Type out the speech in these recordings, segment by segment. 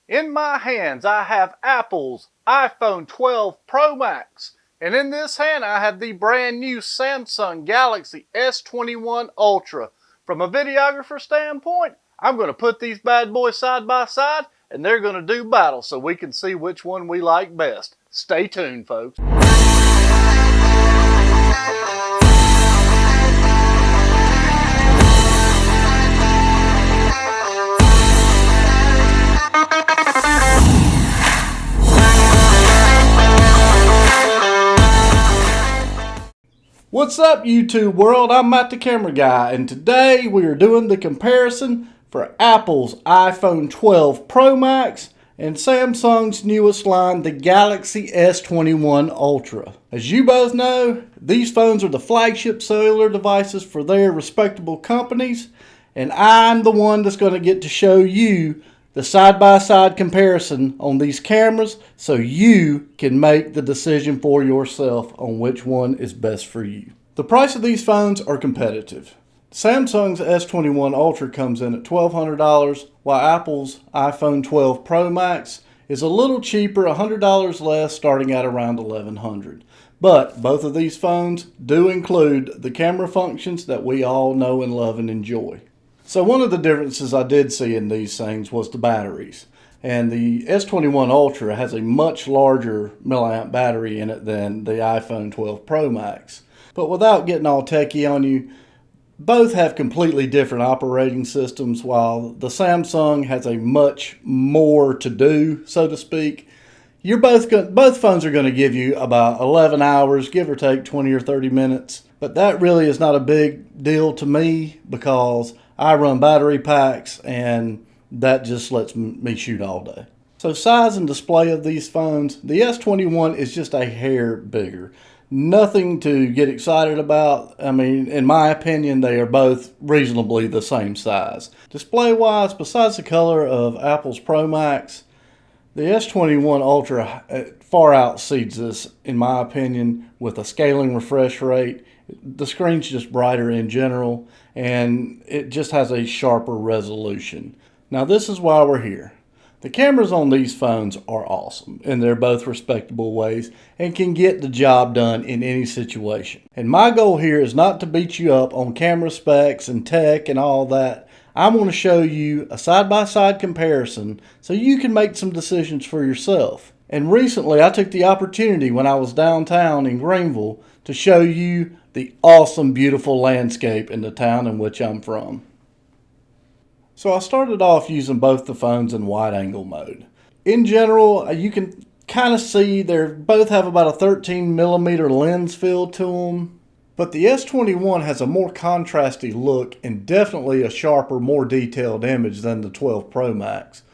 In my hands, I have Apple's iPhone 12 Pro Max. And in this hand, I have the brand new Samsung Galaxy S21 Ultra. From a videographer standpoint, I'm going to put these bad boys side by side, and they're going to do battle so we can see which one we like best. Stay tuned, folks. What's up, YouTube world? I'm Matt the Camera Guy, and today we are doing the comparison for Apple's iPhone 12 Pro Max and Samsung's newest line, the Galaxy S21 Ultra. As you both know, these phones are the flagship cellular devices for their respectable companies, and I'm the one that's going to get to show you the side-by-side comparison on these cameras so you can make the decision for yourself on which one is best for you. The price of these phones are competitive. Samsung's S21 Ultra comes in at $1,200, while Apple's iPhone 12 Pro Max is a little cheaper, $100 less, starting at around $1,100. But both of these phones do include the camera functions that we all know and love and enjoy. So one of the differences I did see in these things was the batteries. And the S21 Ultra has a much larger milliamp battery in it than the iPhone 12 Pro Max. But without getting all techie on you, both have completely different operating systems, while the Samsung has a much more to do, so to speak. Both phones are going to give you about 11 hours, give or take 20 or 30 minutes. But that really is not a big deal to me because I run battery packs and that just lets me shoot all day. So size and display of these phones, the S21 is just a hair bigger. Nothing to get excited about. I mean, in my opinion, they are both reasonably the same size. Display wise, besides the color of Apple's Pro Max, the S21 Ultra far outseeds this, in my opinion, with a scaling refresh rate. The screen's just brighter in general, and it just has a sharper resolution. Now, this is why we're here. The cameras on these phones are awesome, and they're both respectable ways and can get the job done in any situation. And my goal here is not to beat you up on camera specs and tech and all that. I'm going to show you a side-by-side comparison so you can make some decisions for yourself. And recently, I took the opportunity when I was downtown in Greenville to show you the awesome, beautiful landscape in the town in which I'm from. So I started off using both the phones in wide-angle mode. In general, you can kind of see they both have about a 13mm lens field to them. But the S21 has a more contrasty look and definitely a sharper, more detailed image than the 12 Pro Max.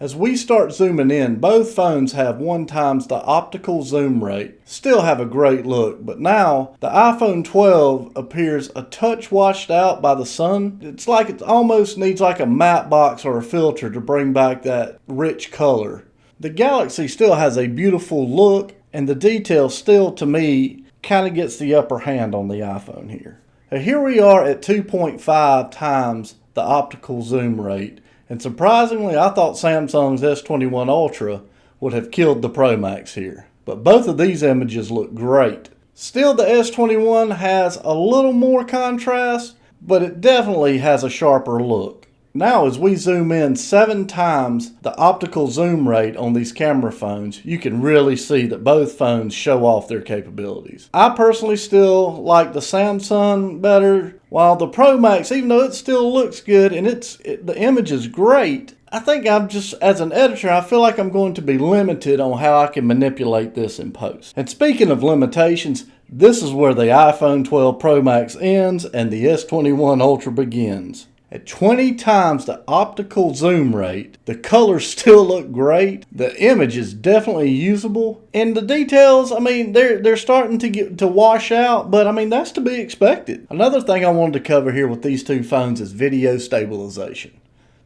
As we start zooming in, both phones have 1x the optical zoom rate. Still have a great look, but now the iPhone 12 appears a touch washed out by the sun. It's like it almost needs like a matte box or a filter to bring back that rich color. The Galaxy still has a beautiful look, and the detail still, to me, kind of gets the upper hand on the iPhone here. Now, here we are at 2.5x the optical zoom rate. And surprisingly, I thought Samsung's S21 Ultra would have killed the Pro Max here. But both of these images look great. Still, the S21 has a little more contrast, but it definitely has a sharper look. Now, as we zoom in 7x the optical zoom rate on these camera phones, you can really see that both phones show off their capabilities. I personally still like the Samsung better, while the Pro Max, even though it still looks good and the image is great, I think I'm just, as an editor, I feel like I'm going to be limited on how I can manipulate this in post. And speaking of limitations, this is where the iPhone 12 Pro Max ends and the S21 Ultra begins. At 20x the optical zoom rate, the colors still look great, the image is definitely usable, and the details, I mean, they're starting to wash out, but I mean, that's to be expected. Another thing I wanted to cover here with these two phones is video stabilization.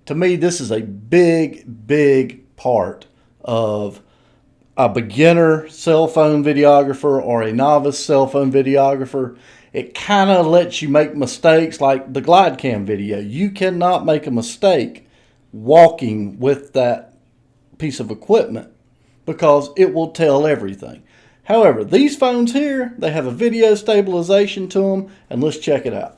To me, this is a big part of a beginner cell phone videographer or a novice cell phone videographer. It kind of lets you make mistakes like the glide cam video. You cannot make a mistake walking with that piece of equipment because it will tell everything. However, these phones here, they have a video stabilization to them, and let's check it out.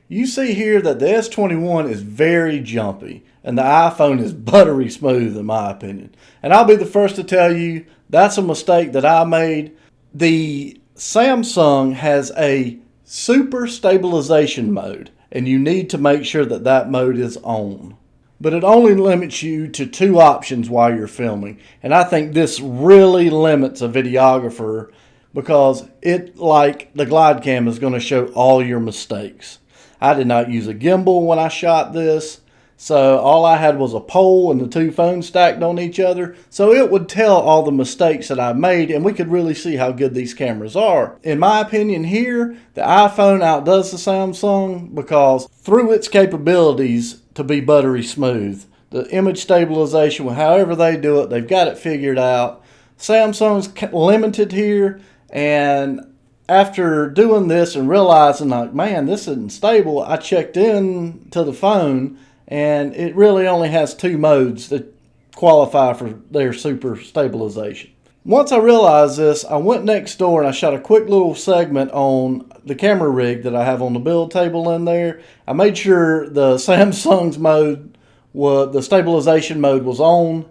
You see here that the S21 is very jumpy, and the iPhone is buttery smooth in my opinion. And I'll be the first to tell you that's a mistake that I made. The Samsung has a super stabilization mode, and you need to make sure that that mode is on. But it only limits you to 2 options while you're filming. And I think this really limits a videographer because it, like the glide cam, is going to show all your mistakes. I did not use a gimbal when I shot this, so all I had was a pole and the 2 phones stacked on each other, so it would tell all the mistakes that I made, and we could really see how good these cameras are. In my opinion here, the iPhone outdoes the Samsung because through its capabilities to be buttery smooth, the image stabilization, however they do it, they've got it figured out. Samsung's limited here, and after doing this and realizing, like, man, this isn't stable, I checked in to the phone, and it really only has 2 modes that qualify for their super stabilization. Once I realized this, I went next door and I shot a quick little segment on the camera rig that I have on the build table in there. I made sure the Samsung's mode, the stabilization mode was on,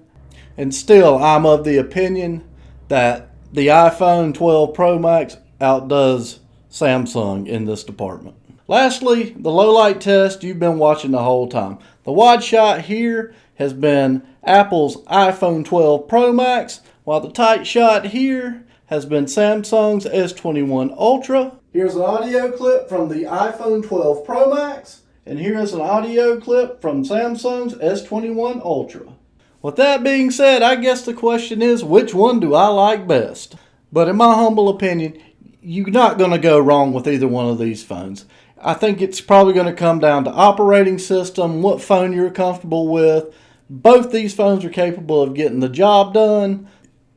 and still I'm of the opinion that the iPhone 12 Pro Max outdoes Samsung in this department. Lastly, the low light test you've been watching the whole time. The wide shot here has been Apple's iPhone 12 Pro Max, while the tight shot here has been Samsung's S21 Ultra. Here's an audio clip from the iPhone 12 Pro Max, and here's an audio clip from Samsung's S21 Ultra. With that being said, I guess the question is, which one do I like best? But in my humble opinion, you're not going to go wrong with either one of these phones. I think it's probably going to come down to operating system, what phone you're comfortable with. Both these phones are capable of getting the job done.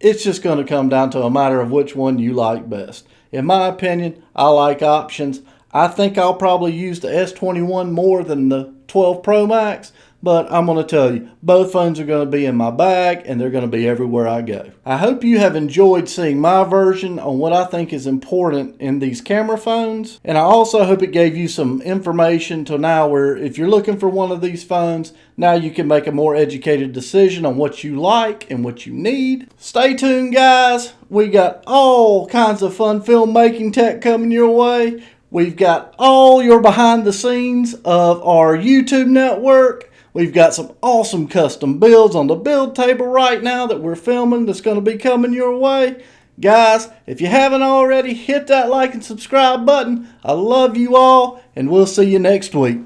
It's just going to come down to a matter of which one you like best. In my opinion, I like options. I think I'll probably use the S21 more than the 12 Pro Max, but I'm going to tell you, both phones are going to be in my bag and they're going to be everywhere I go. I hope you have enjoyed seeing my version on what I think is important in these camera phones, and I also hope it gave you some information to now where if you're looking for one of these phones, now you can make a more educated decision on what you like and what you need. Stay tuned, guys. We got all kinds of fun filmmaking tech coming your way. We've got all your behind the scenes of our YouTube network. We've got some awesome custom builds on the build table right now that we're filming that's going to be coming your way. Guys, if you haven't already, hit that like and subscribe button. I love you all, and we'll see you next week.